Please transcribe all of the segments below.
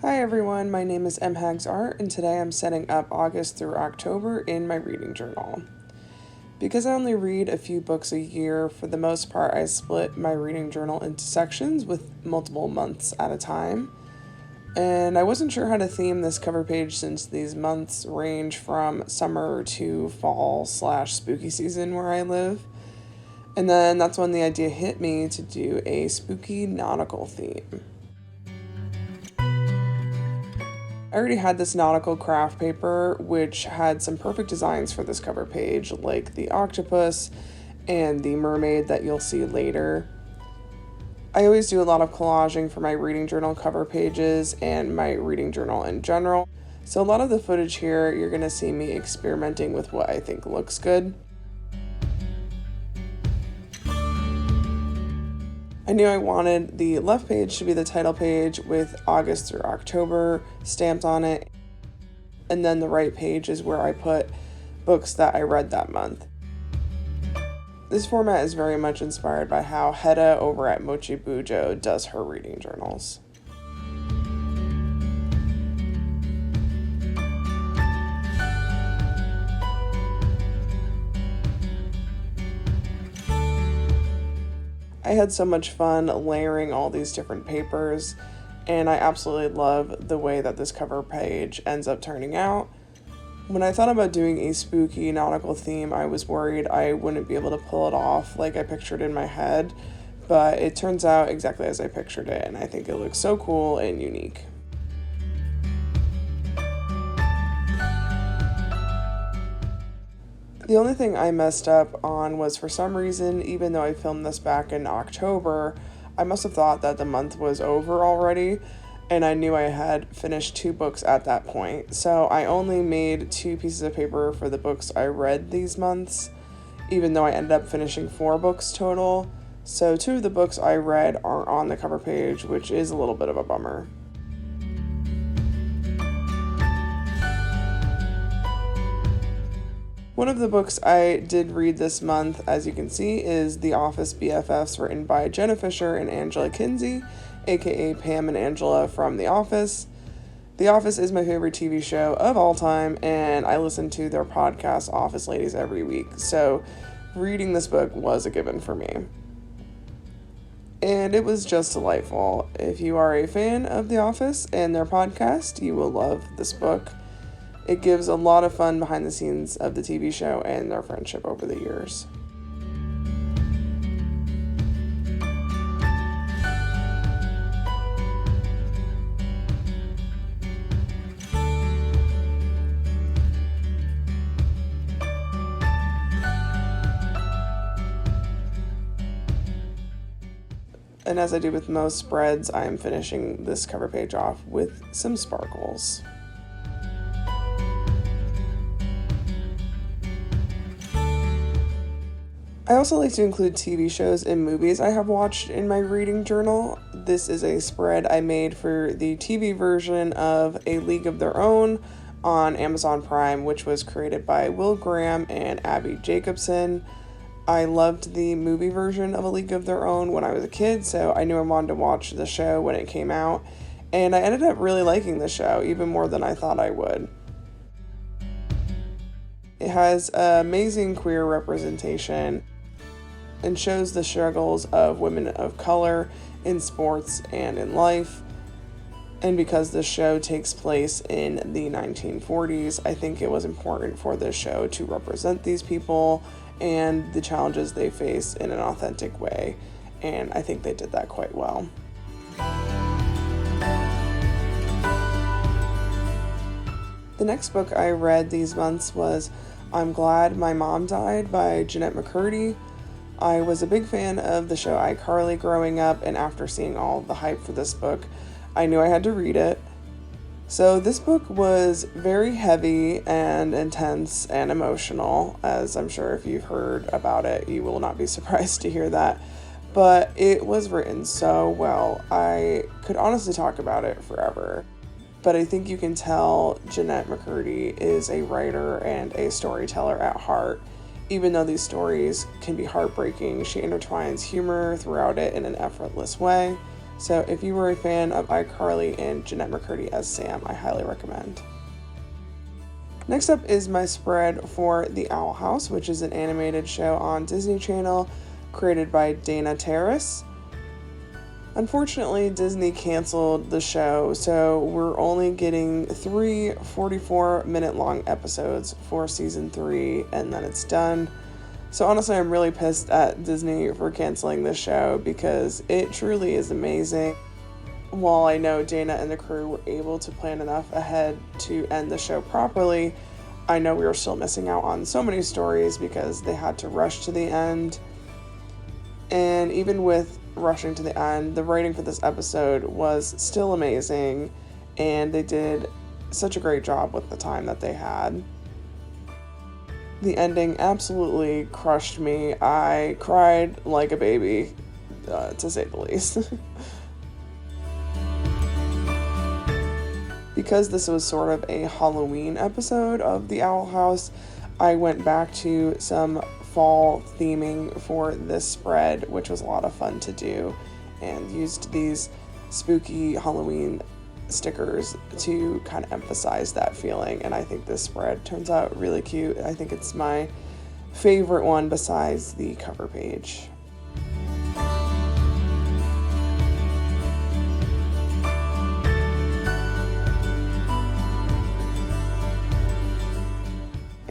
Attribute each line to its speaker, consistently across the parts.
Speaker 1: Hi everyone, my name is Hags Art, and today I'm setting up August through October in my reading journal. Because I only read a few books a year, for the most part I split my reading journal into sections with multiple months at a time. And I wasn't sure how to theme this cover page since these months range from summer to fall/spooky season where I live. And then that's when the idea hit me to do a spooky nautical theme. I already had this nautical craft paper, which had some perfect designs for this cover page, like the octopus and the mermaid that you'll see later. I always do a lot of collaging for my reading journal cover pages and my reading journal in general, so a lot of the footage here, you're going to see me experimenting with what I think looks good. I knew I wanted the left page to be the title page with August through October stamped on it, and then the right page is where I put books that I read that month. This format is very much inspired by how Hedda over at Mochi Bujo does her reading journals. I had so much fun layering all these different papers, and I absolutely love the way that this cover page ends up turning out. When I thought about doing a spooky nautical theme, I was worried I wouldn't be able to pull it off like I pictured in my head, but it turns out exactly as I pictured it, and I think it looks so cool and unique. The only thing I messed up on was, for some reason, even though I filmed this back in October, I must have thought that the month was over already, and I knew I had finished 2 books at that point. So I only made 2 pieces of paper for the books I read these months, even though I ended up finishing 4 books total. So 2 of the books I read aren't on the cover page, which is a little bit of a bummer. One of the books I did read this month, as you can see, is The Office BFFs, written by Jenna Fischer and Angela Kinsey, aka Pam and Angela from The Office. The Office is my favorite TV show of all time, and I listen to their podcast, Office Ladies, every week, so reading this book was a given for me. And it was just delightful. If you are a fan of The Office and their podcast, you will love this book. It gives a lot of fun behind the scenes of the TV show and their friendship over the years. And as I do with most spreads, I am finishing this cover page off with some sparkles. I also like to include TV shows and movies I have watched in my reading journal. This is a spread I made for the TV version of A League of Their Own on Amazon Prime, which was created by Will Graham and Abby Jacobson. I loved the movie version of A League of Their Own when I was a kid, so I knew I wanted to watch the show when it came out, and I ended up really liking the show, even more than I thought I would. It has amazing queer representation and shows the struggles of women of color in sports and in life. And because this show takes place in the 1940s, I think it was important for this show to represent these people and the challenges they face in an authentic way. And I think they did that quite well. The next book I read these months was I'm Glad My Mom Died by Jeanette McCurdy. I was a big fan of the show iCarly growing up, and after seeing all the hype for this book, I knew I had to read it. So this book was very heavy and intense and emotional, as I'm sure if you've heard about it, you will not be surprised to hear that. But it was written so well. I could honestly talk about it forever. But I think you can tell Jeanette McCurdy is a writer and a storyteller at heart. Even though these stories can be heartbreaking, she intertwines humor throughout it in an effortless way. So if you were a fan of iCarly and Jeanette McCurdy as Sam, I highly recommend. Next up is my spread for The Owl House, which is an animated show on Disney Channel created by Dana Terrace. Unfortunately, Disney canceled the show, so we're only getting 3 44-minute long episodes for season 3, and then it's done. So honestly, I'm really pissed at Disney for canceling this show because it truly is amazing. While I know Dana and the crew were able to plan enough ahead to end the show properly, I know we were still missing out on so many stories because they had to rush to the end. And even with rushing to the end, the writing for this episode was still amazing, and they did such a great job with the time that they had. The ending absolutely crushed me. I cried like a baby, to say the least. Because this was sort of a Halloween episode of The Owl House, I went back to some fall theming for this spread, which was a lot of fun to do, and used these spooky Halloween stickers to kind of emphasize that feeling, and I think this spread turns out really cute. I think it's my favorite one besides the cover page.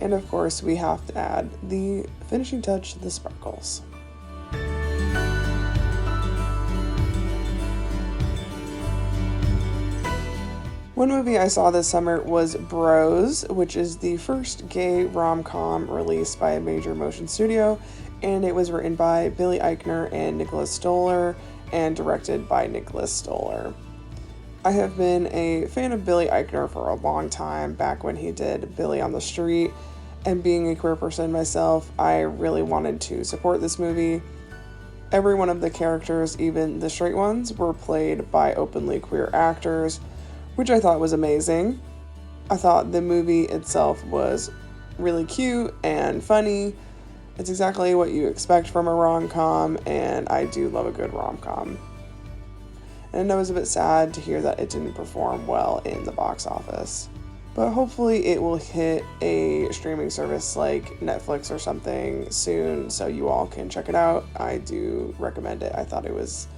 Speaker 1: And of course, we have to add the finishing touch, the sparkles. One movie I saw this summer was Bros, which is the first gay rom-com released by a major motion studio, and it was written by Billy Eichner and Nicholas Stoller, and directed by Nicholas Stoller. I have been a fan of Billy Eichner for a long time, back when he did Billy on the Street, and being a queer person myself, I really wanted to support this movie. Every one of the characters, even the straight ones, were played by openly queer actors, which I thought was amazing. I thought the movie itself was really cute and funny. It's exactly what you expect from a rom-com, and I do love a good rom-com. And I was a bit sad to hear that it didn't perform well in the box office. But hopefully it will hit a streaming service like Netflix or something soon, so you all can check it out. I do recommend it. I thought it was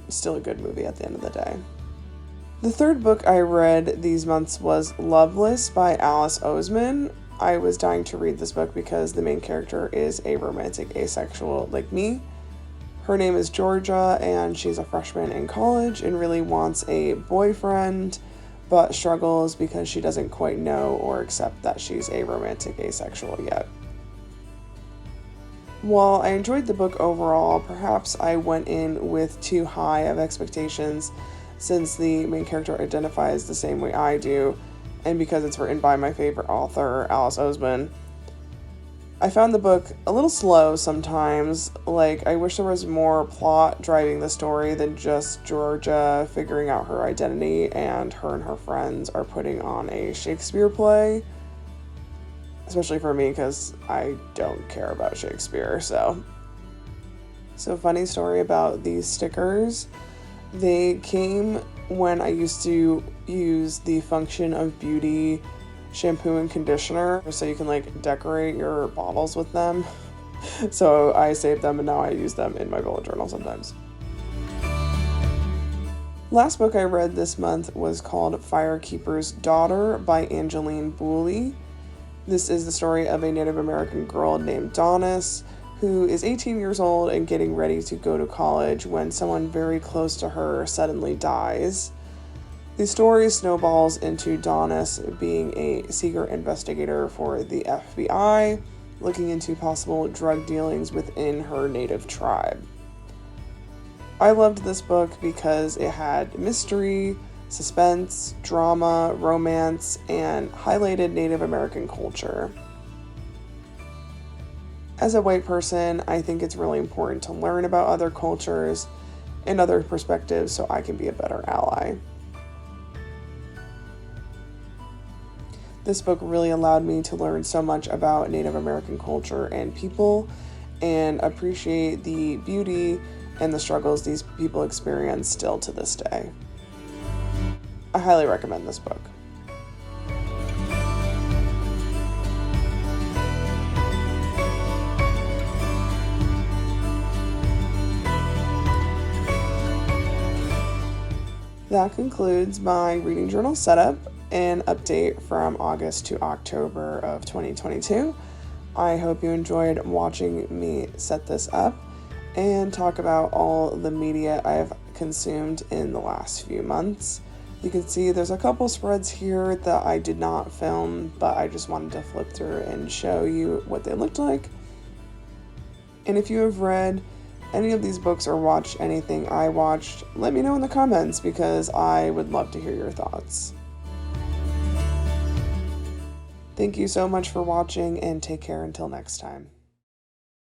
Speaker 1: still a good movie at the end of the day. The third book I read these months was Loveless by Alice Oseman. I was dying to read this book because the main character is a romantic asexual like me. Her name is Georgia, and she's a freshman in college and really wants a boyfriend, but struggles because she doesn't quite know or accept that she's a romantic asexual yet. While I enjoyed the book overall, perhaps I went in with too high of expectations since the main character identifies the same way I do, and because it's written by my favorite author, Alice Oseman. I found the book a little slow sometimes. Like, I wish there was more plot driving the story than just Georgia figuring out her identity and her friends are putting on a Shakespeare play. Especially for me, because I don't care about Shakespeare, so. So, funny story about these stickers. They came when I used to use the Function of Beauty shampoo and conditioner, so you can like decorate your bottles with them. So I saved them and now I use them in my bullet journal sometimes. Last book I read this month was called Firekeeper's Daughter by Angeline Booley. This is the story of a Native American girl named Donis who is 18 years old and getting ready to go to college when someone very close to her suddenly dies. The story snowballs into Donis being a secret investigator for the FBI, looking into possible drug dealings within her native tribe. I loved this book because it had mystery, suspense, drama, romance, and highlighted Native American culture. As a white person, I think it's really important to learn about other cultures and other perspectives so I can be a better ally. This book really allowed me to learn so much about Native American culture and people and appreciate the beauty and the struggles these people experience still to this day. I highly recommend this book. That concludes my reading journal setup and update from August to October of 2022. I hope you enjoyed watching me set this up and talk about all the media I've consumed in the last few months. You can see there's a couple spreads here that I did not film, but I just wanted to flip through and show you what they looked like. And if you have read any of these books or watched anything I watched, let me know in the comments because I would love to hear your thoughts. Thank you so much for watching and take care until next time.